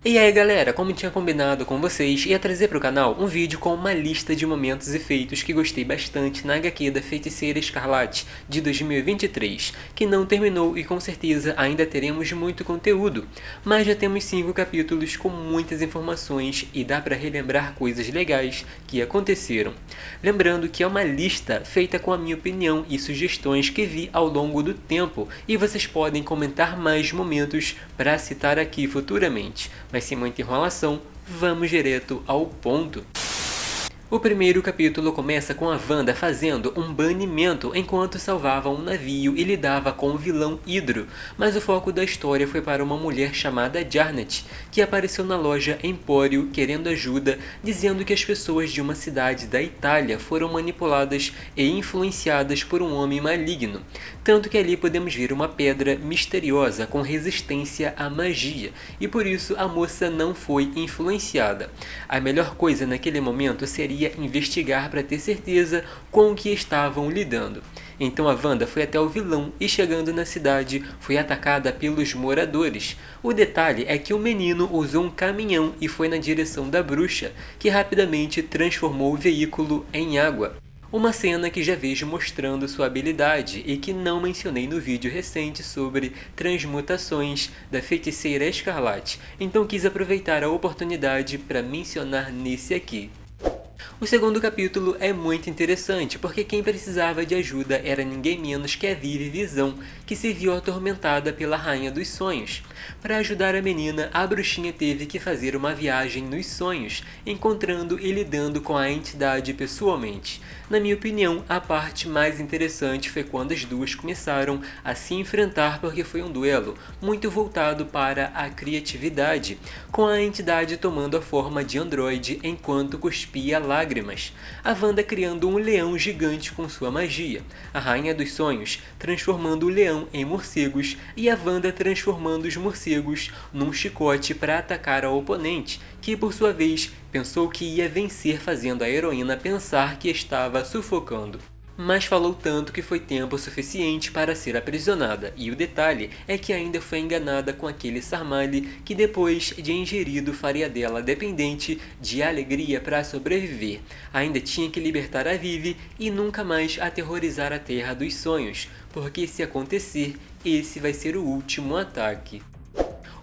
E aí galera, como tinha combinado com vocês, ia trazer para o canal um vídeo com uma lista de momentos e feitos que gostei bastante na HQ da Feiticeira Escarlate de 2023, que não terminou e com certeza ainda teremos muito conteúdo, mas já temos 5 capítulos com muitas informações e dá para relembrar coisas legais que aconteceram. Lembrando que é uma lista feita com a minha opinião e sugestões que vi ao longo do tempo e vocês podem comentar mais momentos para citar aqui futuramente. Mas sem muita enrolação, vamos direto ao ponto. O primeiro capítulo começa com a Wanda fazendo um banimento enquanto salvava um navio e lidava com o vilão Hydro, mas o foco da história foi para uma mulher chamada Jarnet, que apareceu na loja Empório querendo ajuda, dizendo que as pessoas de uma cidade da Itália foram manipuladas e influenciadas por um homem maligno, tanto que ali podemos ver uma pedra misteriosa com resistência à magia, e por isso a moça não foi influenciada. A melhor coisa naquele momento seria investigar para ter certeza com o que estavam lidando. Então a Wanda foi até o vilão e chegando na cidade foi atacada pelos moradores. O detalhe é que o menino usou um caminhão e foi na direção da bruxa, que rapidamente transformou o veículo em água. Uma cena que já vejo mostrando sua habilidade e que não mencionei no vídeo recente sobre transmutações da Feiticeira Escarlate, então quis aproveitar a oportunidade para mencionar nesse aqui. O segundo capítulo é muito interessante, porque quem precisava de ajuda era ninguém menos que a Vivi Visão, que se viu atormentada pela Rainha dos Sonhos. Para ajudar a menina, a bruxinha teve que fazer uma viagem nos sonhos, encontrando e lidando com a entidade pessoalmente. Na minha opinião, a parte mais interessante foi quando as duas começaram a se enfrentar, porque foi um duelo muito voltado para a criatividade, com a entidade tomando a forma de androide enquanto cuspia lágrimas, a Wanda criando um leão gigante com sua magia, a Rainha dos Sonhos transformando o leão em morcegos e a Wanda transformando os morcegos num chicote para atacar ao oponente, que por sua vez pensou que ia vencer fazendo a heroína pensar que estava sufocando. Mas falou tanto que foi tempo suficiente para ser aprisionada, e o detalhe é que ainda foi enganada com aquele Sarmale que depois de ingerido faria dela dependente de alegria para sobreviver. Ainda tinha que libertar a Vivi e nunca mais aterrorizar a Terra dos Sonhos, porque se acontecer, esse vai ser o último ataque.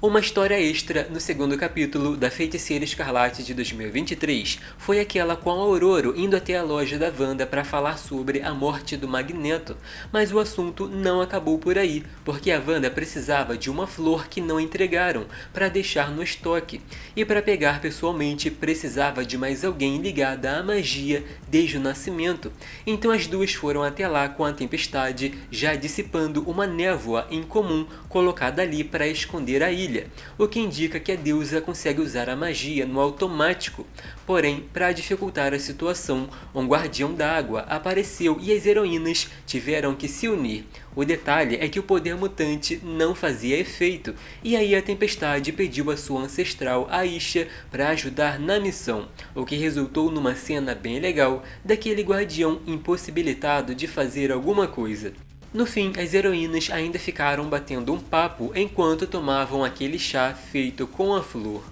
Uma história extra no segundo capítulo da Feiticeira Escarlate de 2023 foi aquela com a Aurora indo até a loja da Wanda para falar sobre a morte do Magneto, mas o assunto não acabou por aí, porque a Wanda precisava de uma flor que não entregaram para deixar no estoque, e para pegar pessoalmente precisava de mais alguém ligada à magia desde o nascimento, então as duas foram até lá com a tempestade já dissipando uma névoa incomum colocada ali para esconder a ilha, o que indica que a deusa consegue usar a magia no automático. Porém, para dificultar a situação, um guardião da água apareceu e as heroínas tiveram que se unir. O detalhe é que o poder mutante não fazia efeito, e aí a tempestade pediu a sua ancestral Aisha para ajudar na missão, o que resultou numa cena bem legal daquele guardião impossibilitado de fazer alguma coisa. No fim, as heroínas ainda ficaram batendo um papo enquanto tomavam aquele chá feito com a flor.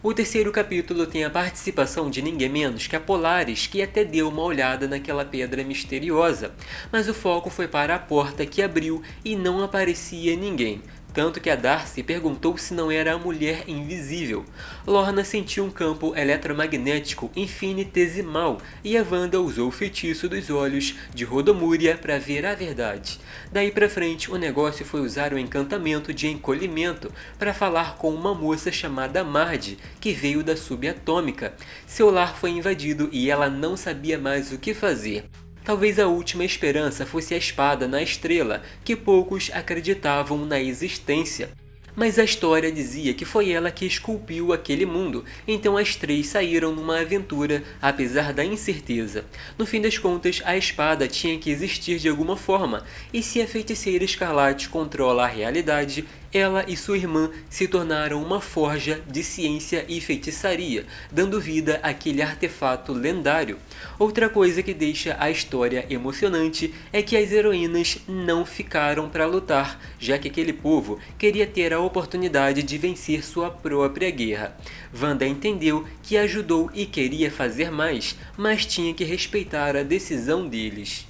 O terceiro capítulo tem a participação de ninguém menos que a Polaris, que até deu uma olhada naquela pedra misteriosa, mas o foco foi para a porta que abriu e não aparecia ninguém. Tanto que a Darcy perguntou se não era a mulher invisível. Lorna sentiu um campo eletromagnético infinitesimal e a Wanda usou o feitiço dos olhos de Rodomúria para ver a verdade. Daí pra frente, o negócio foi usar o encantamento de encolhimento para falar com uma moça chamada Mardi, que veio da subatômica. Seu lar foi invadido e ela não sabia mais o que fazer. Talvez a última esperança fosse a espada na estrela, que poucos acreditavam na existência. Mas a história dizia que foi ela que esculpiu aquele mundo, então as três saíram numa aventura, apesar da incerteza. No fim das contas, a espada tinha que existir de alguma forma, e se a Feiticeira Escarlate controla a realidade, ela e sua irmã se tornaram uma forja de ciência e feitiçaria, dando vida àquele artefato lendário. Outra coisa que deixa a história emocionante é que as heroínas não ficaram para lutar, já que aquele povo queria ter a oportunidade de vencer sua própria guerra. Wanda entendeu que ajudou e queria fazer mais, mas tinha que respeitar a decisão deles.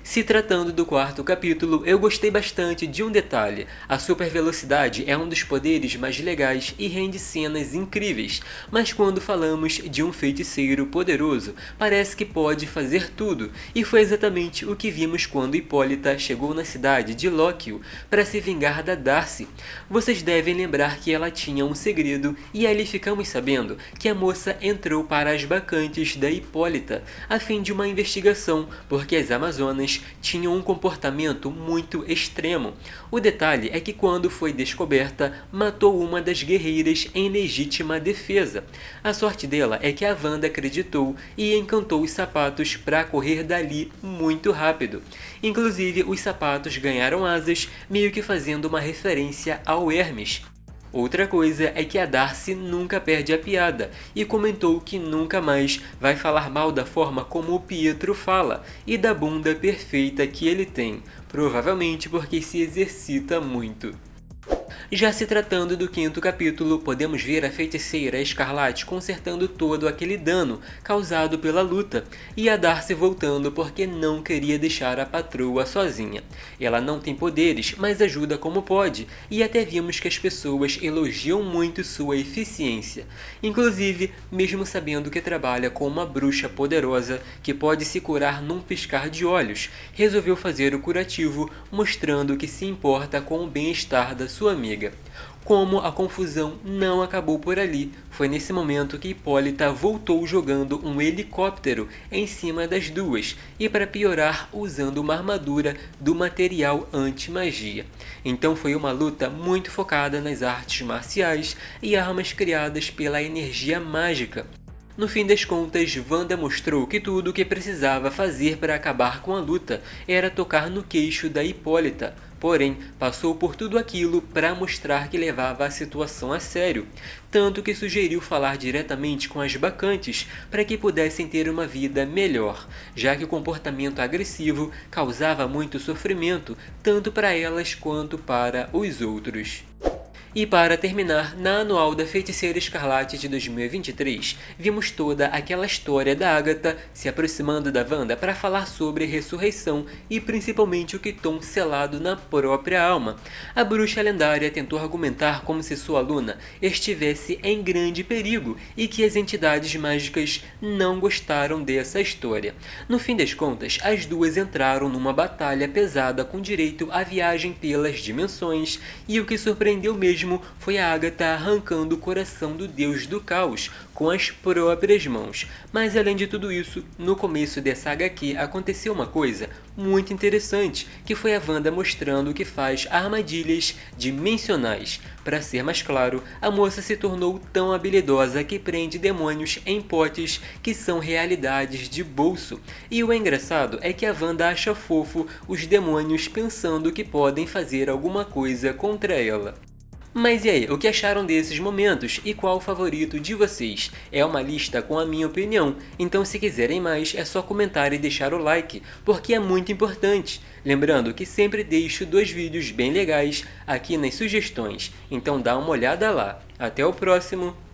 Se tratando do quarto capítulo, eu gostei bastante de um detalhe. A super velocidade é um dos poderes mais legais e rende cenas incríveis, mas quando falamos de um feiticeiro poderoso, parece que pode fazer tudo, e foi exatamente o que vimos quando Hipólita chegou na cidade de Lóquio para se vingar da Darcy. Vocês devem lembrar que ela tinha um segredo, e ali ficamos sabendo que a moça entrou para as bacantes da Hipólita, a fim de uma investigação, porque as Amazonas tinham um comportamento muito extremo. O detalhe é que quando foi descoberta, matou uma das guerreiras em legítima defesa. A sorte dela é que a Wanda acreditou e encantou os sapatos para correr dali muito rápido. Inclusive, os sapatos ganharam asas, meio que fazendo uma referência ao Hermes. Outra coisa é que a Darcy nunca perde a piada e comentou que nunca mais vai falar mal da forma como o Pietro fala e da bunda perfeita que ele tem, provavelmente porque se exercita muito. Já se tratando do quinto capítulo, podemos ver a feiticeira Escarlate consertando todo aquele dano causado pela luta, e a Darcy voltando porque não queria deixar a patroa sozinha. Ela não tem poderes, mas ajuda como pode, e até vimos que as pessoas elogiam muito sua eficiência. Inclusive, mesmo sabendo que trabalha com uma bruxa poderosa que pode se curar num piscar de olhos, resolveu fazer o curativo, mostrando que se importa com o bem-estar da sua amiga. Como a confusão não acabou por ali, foi nesse momento que Hipólita voltou jogando um helicóptero em cima das duas e, para piorar, usando uma armadura do material anti-magia. Então foi uma luta muito focada nas artes marciais e armas criadas pela energia mágica. No fim das contas, Wanda mostrou que tudo o que precisava fazer para acabar com a luta era tocar no queixo da Hipólita, porém passou por tudo aquilo para mostrar que levava a situação a sério, tanto que sugeriu falar diretamente com as bacantes para que pudessem ter uma vida melhor, já que o comportamento agressivo causava muito sofrimento, tanto para elas quanto para os outros. E para terminar, na Anual da Feiticeira Escarlate de 2023, vimos toda aquela história da Agatha se aproximando da Wanda para falar sobre ressurreição e principalmente o Quiton selado na própria alma. A bruxa lendária tentou argumentar como se sua aluna estivesse em grande perigo e que as entidades mágicas não gostaram dessa história. No fim das contas, as duas entraram numa batalha pesada com direito à viagem pelas dimensões, e o que surpreendeu mesmo foi a Agatha arrancando o coração do deus do caos com as próprias mãos. Mas além de tudo isso, no começo dessa HQ aconteceu uma coisa muito interessante, que foi a Wanda mostrando que faz armadilhas dimensionais. Para ser mais claro, a moça se tornou tão habilidosa que prende demônios em potes que são realidades de bolso. E o engraçado é que a Wanda acha fofo os demônios pensando que podem fazer alguma coisa contra ela. Mas e aí, o que acharam desses momentos e qual o favorito de vocês? É uma lista com a minha opinião, então se quiserem mais é só comentar e deixar o like, porque é muito importante. Lembrando que sempre deixo 2 vídeos bem legais aqui nas sugestões, então dá uma olhada lá. Até o próximo!